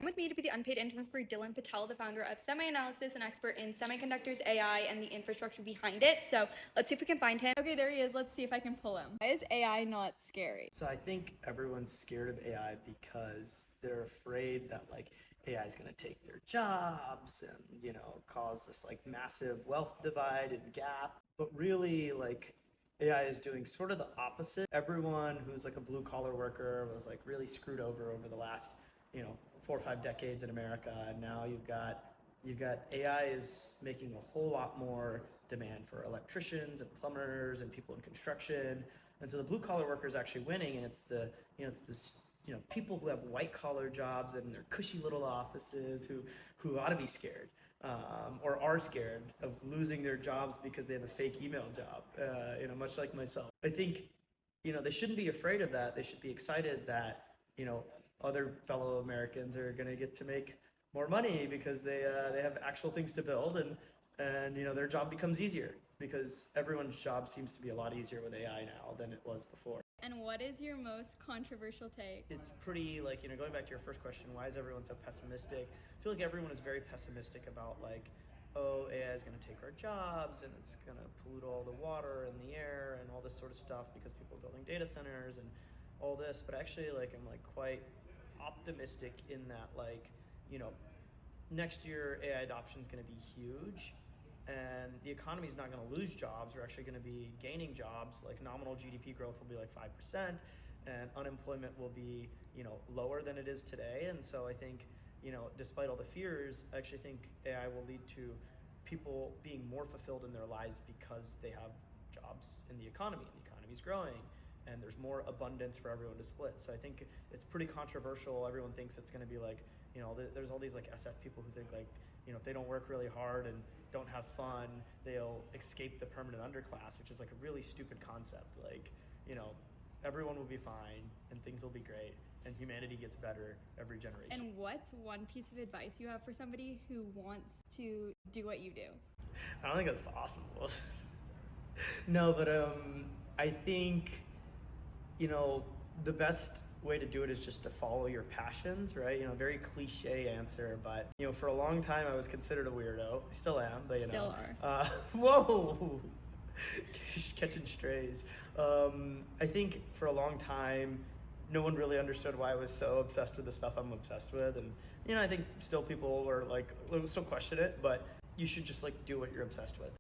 With me to be the unpaid intern for Dylan Patel, the founder of Semi-Analysis, an expert in semiconductors, AI, and the infrastructure behind it. So let's see if we can find him. Okay, there he is. Let's see if I can pull him. Why is AI not scary? So I think everyone's scared of AI because they're afraid that like AI is going to take their jobs and, cause this like massive wealth divide and gap. But really, like, AI is doing sort of the opposite. Everyone who's like a blue collar worker was like really screwed over the last, 4 or 5 decades in America. And now you've got AI is making a whole lot more demand for electricians and plumbers and people in construction. And so the blue collar worker is actually winning, and it's people who have white collar jobs and their cushy little offices who ought to be scared, or are scared of losing their jobs because they have a fake email job. Much like myself. I think they shouldn't be afraid of that. They should be excited that other fellow Americans are going to get to make more money because they have actual things to build, and their job becomes easier because everyone's job seems to be a lot easier with AI now than it was before. And what is your most controversial take? It's pretty like, going back to your first question, why is everyone so pessimistic? I feel like everyone is very pessimistic about like, oh, AI is going to take our jobs and it's going to pollute all the water and the air and all this sort of stuff because people are building data centers and all this. But actually, like, I'm like quite optimistic in that, like, next year AI adoption is going to be huge, and the economy is not going to lose jobs. We're actually going to be gaining jobs. Like, nominal GDP growth will be like 5%, and unemployment will be lower than it is today. And so I think despite all the fears, I actually think AI will lead to people being more fulfilled in their lives because they have jobs in the economy, and the economy is growing, and there's more abundance for everyone to split. So I think it's pretty controversial. Everyone thinks it's going to be like, there's all these like SF people who think like, if they don't work really hard and don't have fun, they'll escape the permanent underclass, which is like a really stupid concept. Like, everyone will be fine and things will be great and humanity gets better every generation. And what's one piece of advice you have for somebody who wants to do what you do? I don't think that's possible. No, but I think, the best way to do it is just to follow your passions, right? Very cliche answer, but for a long time I was considered a weirdo. I still am, but Still are. Whoa, catching strays. I think for a long time no one really understood why I was so obsessed with the stuff I'm obsessed with, and I think still people are like still question it, but you should just like do what you're obsessed with.